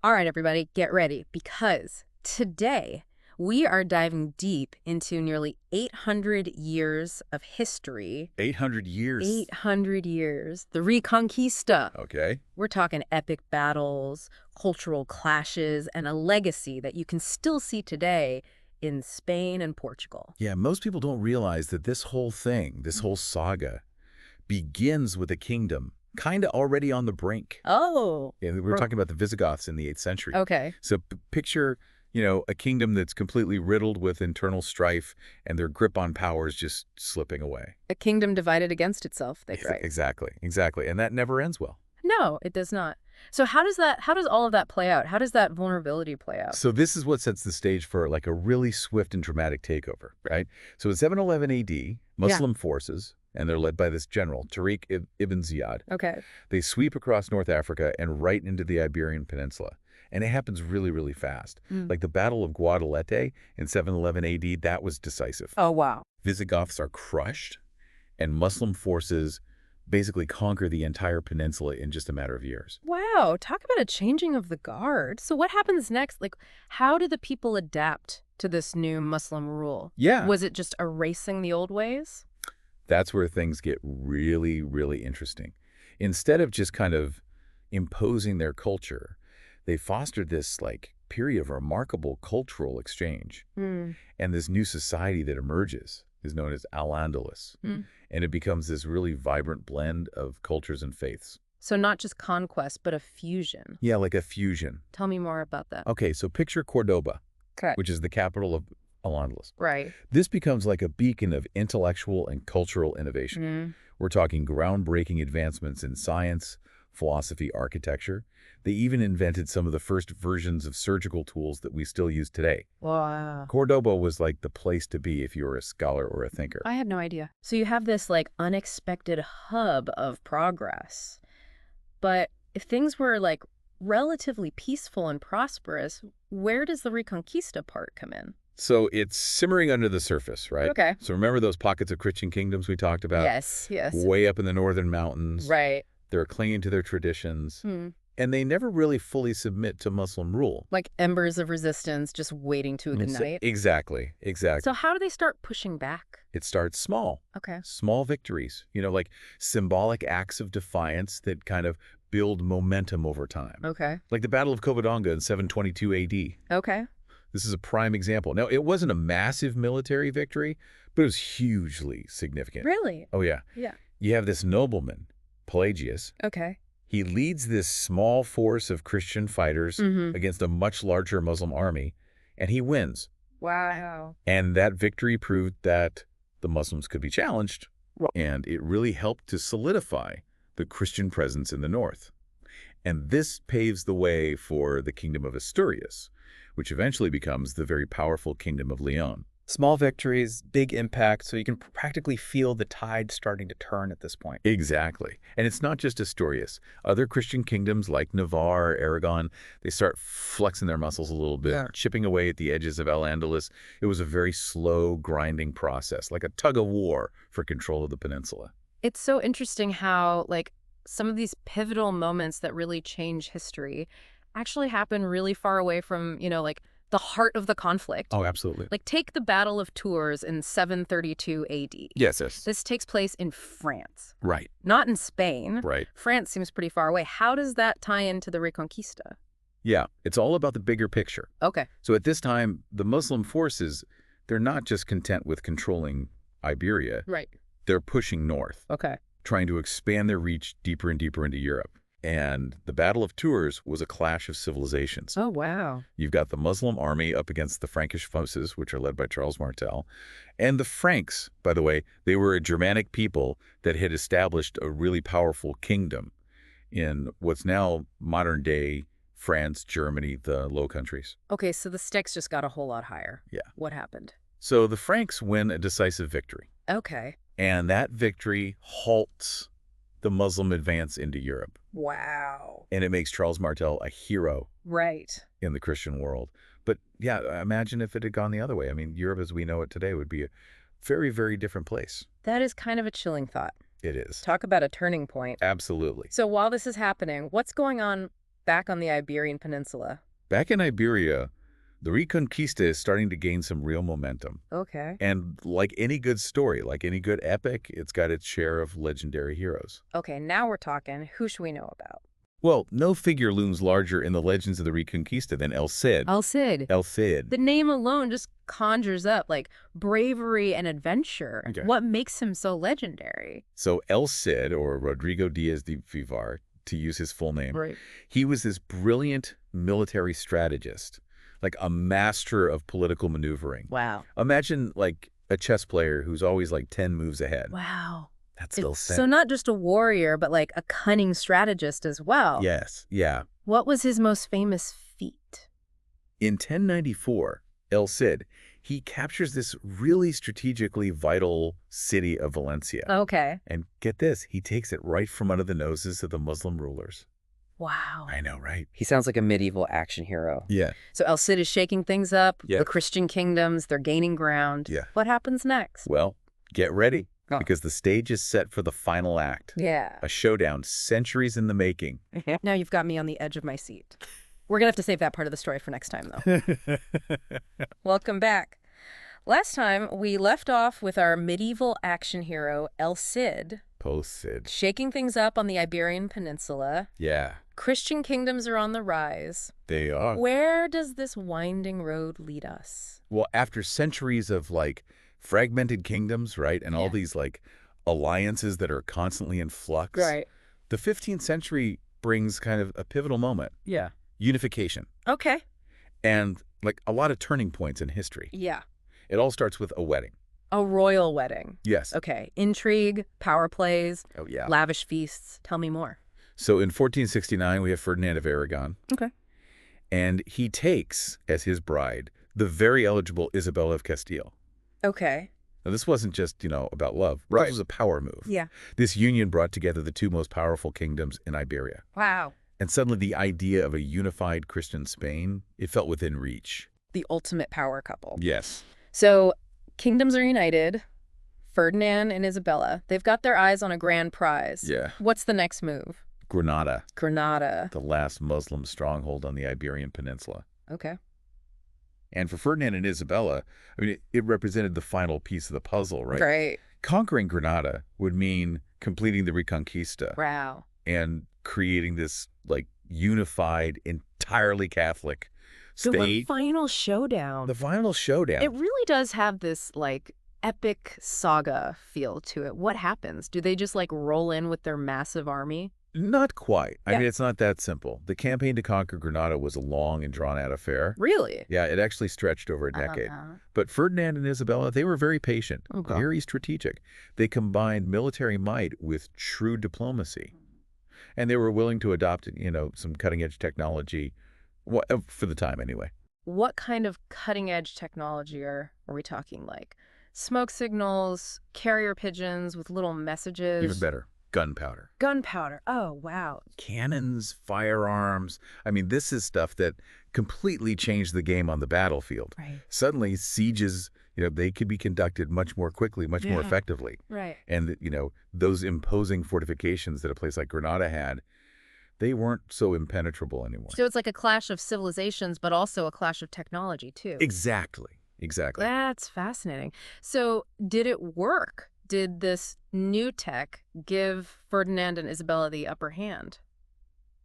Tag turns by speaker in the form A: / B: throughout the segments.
A: All right, everybody, get ready, because today we are diving deep into nearly 800 years of history.
B: 800 years.
A: 800 years. The Reconquista.
B: Okay.
A: We're talking epic battles, cultural clashes, and a legacy that you can still see today in Spain and Portugal.
B: Yeah, most people don't realize that this whole thing, this whole saga, begins with a kingdom kind of already on the brink.
A: Oh.
B: Yeah, we were talking about the Visigoths in the 8th century.
A: Okay.
B: So picture, a kingdom that's completely riddled with internal strife and their grip on power is just slipping away.
A: A kingdom divided against itself, they write.
B: Exactly. And that never ends well.
A: No, it does not. So how does all of that play out? How does that vulnerability play out?
B: So this is what sets the stage for like a really swift and dramatic takeover, right? So in 711 AD, Muslim forces, and they're led by this general, Tariq ibn Ziyad,
A: Okay.
B: they sweep across North Africa and right into the Iberian Peninsula. And it happens really, really fast. Like the Battle of Guadalete in 711 AD, that was decisive.
A: Oh, wow.
B: Visigoths are crushed, and Muslim forces basically conquer the entire peninsula in just a matter of years.
A: Wow, talk about a changing of the guard. So what happens next? Like, how do the people adapt to this new Muslim rule?
B: Yeah.
A: Was it just erasing the old ways?
B: That's where things get really, really interesting. Instead of just kind of imposing their culture, they fostered this period of remarkable cultural exchange. And this new society that emerges is known as Al-Andalus. And it becomes this really vibrant blend of cultures and faiths.
A: So not just conquest, but a fusion.
B: Yeah, like a fusion.
A: Tell me more about that.
B: Okay, so picture Cordoba,
A: Okay.
B: which is the capital of Al-Andalus.
A: Right.
B: This becomes like a beacon of intellectual and cultural innovation. We're talking groundbreaking advancements in science, philosophy, architecture. They even invented some of the first versions of surgical tools that we still use today.
A: Wow.
B: Cordoba was like the place to be if you were a scholar or a thinker.
A: I had no idea. So you have this unexpected hub of progress. But if things were relatively peaceful and prosperous, where does the Reconquista part come in?
B: So it's simmering under the surface, right?
A: Okay.
B: So remember those pockets of Christian kingdoms we talked about?
A: Yes.
B: Way up in the northern mountains.
A: Right.
B: They're clinging to their traditions. And they never really fully submit to Muslim rule.
A: Like embers of resistance just waiting to ignite.
B: Exactly.
A: So how do they start pushing back?
B: It starts small.
A: Okay.
B: Small victories, like symbolic acts of defiance that kind of build momentum over time.
A: Okay.
B: Like the Battle of Covadonga in 722 AD.
A: Okay.
B: This is a prime example. Now, it wasn't a massive military victory, but it was hugely significant.
A: Really?
B: Oh, yeah.
A: Yeah.
B: You have this nobleman, Pelagius.
A: Okay.
B: He leads this small force of Christian fighters against a much larger Muslim army, and he wins.
A: Wow.
B: And that victory proved that the Muslims could be challenged, and it really helped to solidify the Christian presence in the north. And this paves the way for the Kingdom of Asturias, which eventually becomes the very powerful Kingdom of Leon.
C: Small victories, big impact, so you can practically feel the tide starting to turn at this point.
B: Exactly. And it's not just Asturias. Other Christian kingdoms like Navarre, Aragon, they start flexing their muscles a little bit, chipping away at the edges of Al-Andalus. It was a very slow, grinding process, like a tug-of-war for control of the peninsula.
A: It's so interesting how, some of these pivotal moments that really change history actually happen really far away from, the heart of the conflict.
B: Oh, absolutely.
A: Take the Battle of Tours in 732 AD.
B: Yes.
A: This takes place in France.
B: Right.
A: Not in Spain.
B: Right.
A: France seems pretty far away. How does that tie into the Reconquista?
B: Yeah, it's all about the bigger picture.
A: Okay.
B: So at this time, the Muslim forces, they're not just content with controlling Iberia.
A: Right.
B: They're pushing north.
A: Okay.
B: Trying to expand their reach deeper and deeper into Europe. And the Battle of Tours was a clash of civilizations.
A: Oh, wow.
B: You've got the Muslim army up against the Frankish forces, which are led by Charles Martel. And the Franks, by the way, they were a Germanic people that had established a really powerful kingdom in what's now modern-day France, Germany, the Low Countries.
A: Okay, so the stakes just got a whole lot higher.
B: Yeah.
A: What happened?
B: So the Franks win a decisive victory.
A: Okay.
B: And that victory halts the Muslim advance into Europe.
A: Wow.
B: And it makes Charles Martel a hero
A: Right.
B: in the Christian world. But yeah, imagine if it had gone the other way. I mean, Europe as we know it today would be a very, very different place.
A: That is kind of a chilling thought.
B: It is.
A: Talk about a turning point.
B: Absolutely.
A: So while this is happening, what's going on back on the Iberian Peninsula.
B: Back in Iberia, the Reconquista is starting to gain some real momentum.
A: Okay.
B: And like any good story, like any good epic, it's got its share of legendary heroes.
A: Okay, now we're talking. Who should we know about?
B: Well, no figure looms larger in the legends of the Reconquista than El Cid.
A: El Cid.
B: El Cid.
A: The name alone just conjures up, like, bravery and adventure.
B: Okay.
A: What makes him so legendary?
B: So El Cid, or Rodrigo Diaz de Vivar, to use his full name,
A: Right.
B: he was this brilliant military strategist, like a master of political maneuvering.
A: Wow.
B: Imagine like a chess player who's always like 10 moves ahead.
A: Wow.
B: That's El Cid.
A: So not just a warrior, but like a cunning strategist as well.
B: Yes, yeah.
A: What was his most famous feat?
B: In 1094, El Cid, he captures this really strategically vital city of Valencia.
A: Okay.
B: And get this, he takes it right from under the noses of the Muslim rulers.
A: Wow.
B: I know, right?
D: He sounds like a medieval action hero.
B: Yeah.
A: So El Cid is shaking things up.
B: Yeah.
A: The Christian kingdoms, they're gaining ground.
B: Yeah.
A: What happens next?
B: Well, get ready,
D: Oh.
B: because the stage is set for the final act.
A: Yeah.
B: A showdown centuries in the making.
A: Now you've got me on the edge of my seat. We're going to have to save that part of the story for next time, though. Welcome back. Last time, we left off with our medieval action hero, El Cid,
B: Post-Cid.
A: shaking things up on the Iberian Peninsula.
B: Yeah,
A: Christian kingdoms are on the rise.
B: they are.
A: Where does this winding road lead us?
B: Well, after centuries of like fragmented kingdoms, right, and all
A: Yeah.
B: these like alliances that are constantly in flux, the 15th century brings kind of a pivotal moment.
A: Yeah.
B: Unification.
A: Okay.
B: And like a lot of turning points in history.
A: Yeah.
B: It all starts with a wedding.
A: A royal wedding.
B: Yes.
A: Okay. Intrigue, power plays,
B: Oh, yeah.
A: lavish feasts. Tell me more.
B: So in 1469, we have Ferdinand of Aragon.
A: Okay.
B: And he takes as his bride the very eligible Isabella of Castile.
A: Okay.
B: Now, this wasn't just, about love.
A: Right.
B: This was a power move.
A: Yeah.
B: This union brought together the two most powerful kingdoms in Iberia.
A: Wow.
B: And suddenly the idea of a unified Christian Spain, it felt within reach.
A: The ultimate power couple.
B: Yes.
A: So, kingdoms are united. Ferdinand and Isabella, they've got their eyes on a grand prize.
B: Yeah.
A: What's the next move?
B: Granada,
A: Granada.
B: the last Muslim stronghold on the Iberian Peninsula.
A: Okay.
B: And for Ferdinand and Isabella, I mean, it represented the final piece of the puzzle, right?
A: Great.
B: Conquering Granada would mean completing the Reconquista
A: Wow.
B: and creating this, like, unified, entirely Catholic
A: The
B: state.
A: final showdown.
B: The final showdown.
A: It really does have this, like, epic saga feel to it. What happens? Do they just, like, roll in with their massive army?
B: Not quite. I
A: Yeah.
B: mean, it's not that simple. The campaign to conquer Granada was a long and drawn-out affair.
A: Really?
B: Yeah, it actually stretched over a decade.
A: Uh-huh.
B: But Ferdinand and Isabella, they were very patient,
A: Okay.
B: very strategic. They combined military might with true diplomacy. And they were willing to adopt, some cutting-edge technology, for the time anyway.
A: What kind of cutting-edge technology are we talking, like? Smoke signals, carrier pigeons with little messages?
B: Even better, gunpowder.
A: Gunpowder. Oh, wow.
B: Cannons, firearms. I mean, this is stuff that completely changed the game on the battlefield.
A: Right.
B: Suddenly, sieges, they could be conducted much more quickly, much more
A: Yeah.
B: effectively.
A: Right.
B: And, those imposing fortifications that a place like Granada had, they weren't so impenetrable anymore.
A: So it's like a clash of civilizations, but also a clash of technology, too.
B: Exactly. Exactly.
A: That's fascinating. So did it work? Did this new tech give Ferdinand and Isabella the upper hand?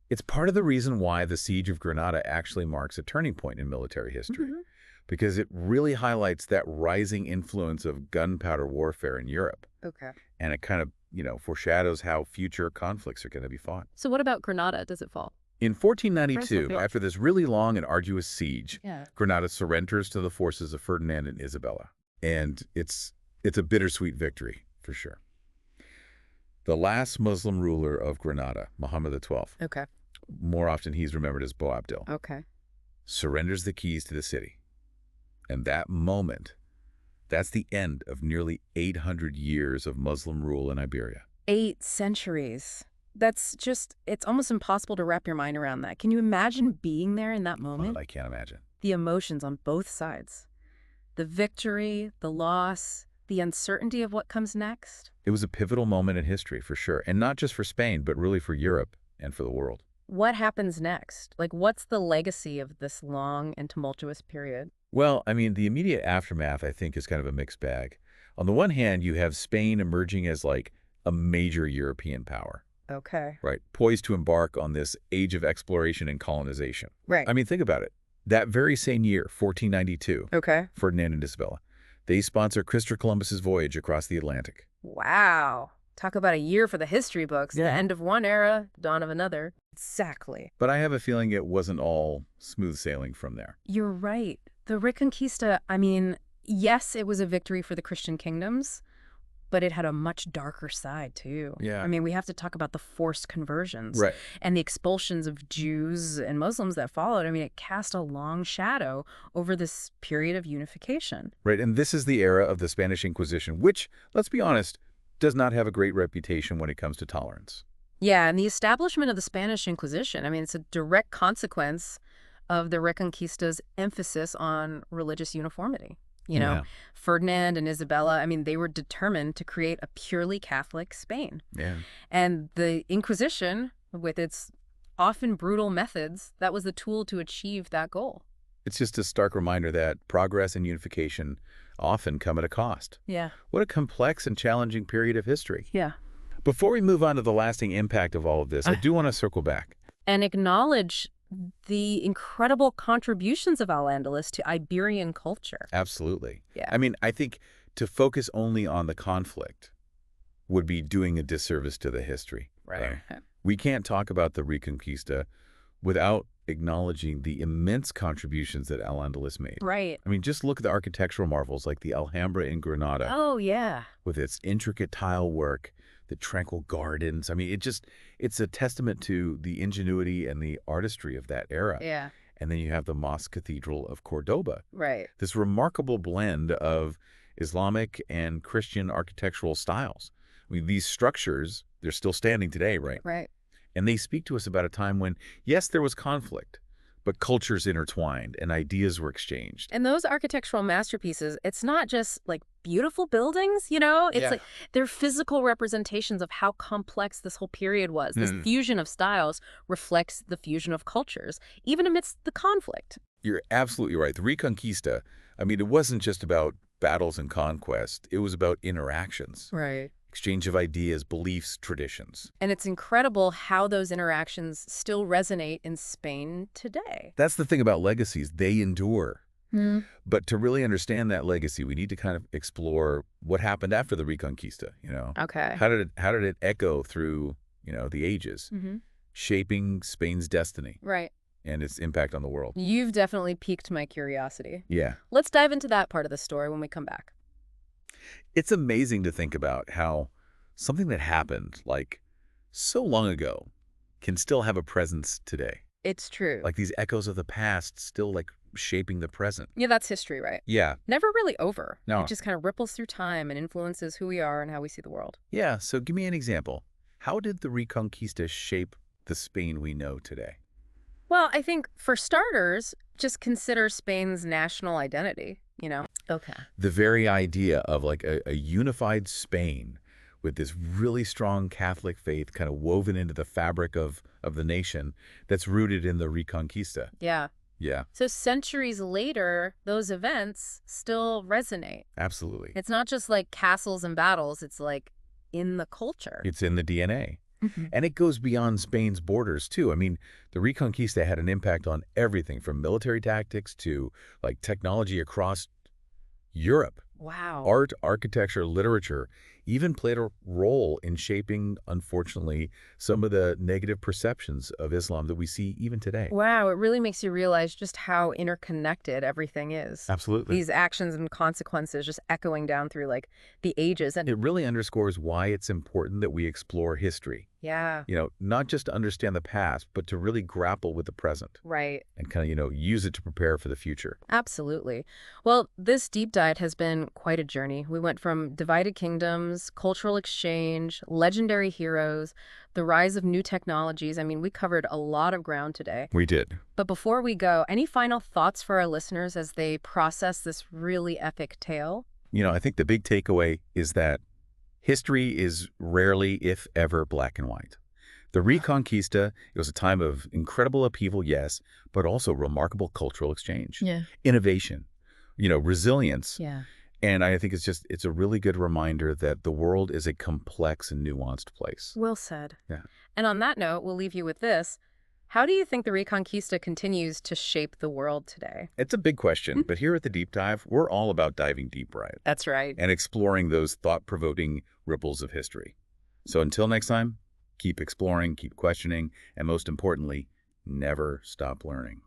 B: It's part of the reason why the Siege of Granada actually marks a turning point in military history,
A: Mhm.
B: because it really highlights that rising influence of gunpowder warfare in Europe.
A: Okay.
B: And it kind of, foreshadows how future conflicts are going to be fought.
A: So what about Granada? Does it fall?
B: In 1492,
A: Impressive.
B: after this really long and arduous siege,
A: Yeah.
B: Granada surrenders to the forces of Ferdinand and Isabella. And it's a bittersweet victory, for sure. The last Muslim ruler of Granada, Muhammad XII,
A: Okay.
B: more often he's remembered as Boabdil,
A: Okay.
B: surrenders the keys to the city. And that moment, that's the end of nearly 800 years of Muslim rule in Iberia.
A: 8 centuries. That's just, it's almost impossible to wrap your mind around that. Can you imagine being there in that moment?
B: I can't imagine.
A: The emotions on both sides. The victory, the loss, the uncertainty of what comes next.
B: It was a pivotal moment in history, for sure. And not just for Spain, but really for Europe and for the world.
A: what happens next? Like, what's the legacy of this long and tumultuous period?
B: Well, I mean, the immediate aftermath, I think, is kind of a mixed bag. On the one hand, you have Spain emerging as like a major European power,
A: Okay.
B: right? Poised to embark on this age of exploration and colonization.
A: Right.
B: I mean, think about it. That very same year, 1492,
A: Okay.
B: Ferdinand and Isabella, they sponsor Christopher Columbus's voyage across the Atlantic.
A: Wow. Talk about a year for the history books.
B: Yeah.
A: The end of one era, dawn of another. Exactly.
B: But I have a feeling it wasn't all smooth sailing from there.
A: You're right. The Reconquista, I mean, yes, it was a victory for the Christian kingdoms, but it had a much darker side, too.
B: Yeah.
A: I mean, we have to talk about the forced conversions
B: Right.
A: and the expulsions of Jews and Muslims that followed. I mean, it cast a long shadow over this period of unification.
B: Right, and this is the era of the Spanish Inquisition, which, let's be honest, does not have a great reputation when it comes to tolerance.
A: Yeah, and the establishment of the Spanish Inquisition, I mean, it's a direct consequence of the Reconquista's emphasis on religious uniformity. You know,
B: Yeah.
A: Ferdinand and Isabella, I mean, they were determined to create a purely Catholic Spain.
B: Yeah.
A: And the Inquisition, with its often brutal methods, that was the tool to achieve that goal.
B: It's just a stark reminder that progress and unification often come at a cost.
A: Yeah.
B: What a complex and challenging period of history.
A: Yeah.
B: Before we move on to the lasting impact of all of this, I do want to circle back.
A: And acknowledge the incredible contributions of Al-Andalus to Iberian culture.
B: Absolutely.
A: Yeah.
B: I mean, I think to focus only on the conflict would be doing a disservice to the history. We can't talk about the Reconquista without acknowledging the immense contributions that Al-Andalus made.
A: Right.
B: I mean, just look at the architectural marvels like the Alhambra in Granada
A: Oh, yeah.
B: with its intricate tile work, the tranquil gardens. I mean, it's a testament to the ingenuity and the artistry of that era.
A: Yeah.
B: And then you have the Mosque Cathedral of Cordoba,
A: Right.
B: this remarkable blend of Islamic and Christian architectural styles. I mean, these structures, they're still standing today, right?
A: Right.
B: And they speak to us about a time when, yes, there was conflict, but cultures intertwined and ideas were exchanged.
A: And those architectural masterpieces, it's not just like beautiful buildings, you know? It's
B: Yeah.
A: like they're physical representations of how complex this whole period was. This fusion of styles reflects the fusion of cultures, even amidst the conflict.
B: You're absolutely right. The Reconquista, I mean, it wasn't just about battles and conquest. It was about interactions,
A: Right.
B: exchange of ideas, beliefs, traditions.
A: And it's incredible how those interactions still resonate in Spain today.
B: That's the thing about legacies. They endure. But to really understand that legacy, we need to kind of explore what happened after the Reconquista, you know?
A: Okay.
B: How did it echo through, the ages, shaping Spain's destiny
A: Right.
B: and its impact on the world?
A: You've definitely piqued my curiosity.
B: Yeah.
A: Let's dive into that part of the story when we come back.
B: It's amazing to think about how something that happened like so long ago can still have a presence today.
A: It's true.
B: Like these echoes of the past still like shaping the present.
A: Yeah, that's history, right?
B: Yeah.
A: Never really over.
B: No.
A: It just kind of ripples through time and influences who we are and how we see the world.
B: Yeah. So give me an example. How did the Reconquista shape the Spain we know today?
A: Well, I think for starters, just consider Spain's national identity, you know? Okay.
B: The very idea of like a unified Spain with this really strong Catholic faith kind of woven into the fabric of the nation that's rooted in the Reconquista.
A: Yeah.
B: Yeah,
A: So centuries later, those events still resonate.
B: absolutely.
A: It's not just like castles and battles. It's like in the culture.
B: It's in the DNA. And it goes beyond Spain's borders, too. I mean, the Reconquista had an impact on everything from military tactics to like technology across Europe.
A: Wow.
B: Art, architecture, literature even played a role in shaping, unfortunately, some of the negative perceptions of Islam that we see even today.
A: Wow, it really makes you realize just how interconnected everything is.
B: Absolutely.
A: These actions and consequences just echoing down through like the ages. And
B: It really underscores why it's important that we explore history.
A: yeah,
B: Not just to understand the past, but to really grapple with the present
A: right.
B: and kind of, use it to prepare for the future.
A: Absolutely. Well, this deep dive has been quite a journey. We went from divided kingdoms, cultural exchange, legendary heroes, the rise of new technologies. I mean, we covered a lot of ground today.
B: We did.
A: But before we go, any final thoughts for our listeners as they process this really epic tale?
B: I think the big takeaway is that history is rarely, if ever, black and white. The Reconquista, it was a time of incredible upheaval, yes, but also remarkable cultural exchange,
A: Yeah.
B: innovation, resilience.
A: Yeah.
B: And I think it's a really good reminder that the world is a complex and nuanced place.
A: Well said.
B: Yeah.
A: And on that note, we'll leave you with this. How do you think the Reconquista continues to shape the world today?
B: It's a big question, but here at the Deep Dive, we're all about diving deep, right?
A: That's right.
B: And exploring those thought-provoking ripples of history. So until next time, keep exploring, keep questioning, and most importantly, never stop learning.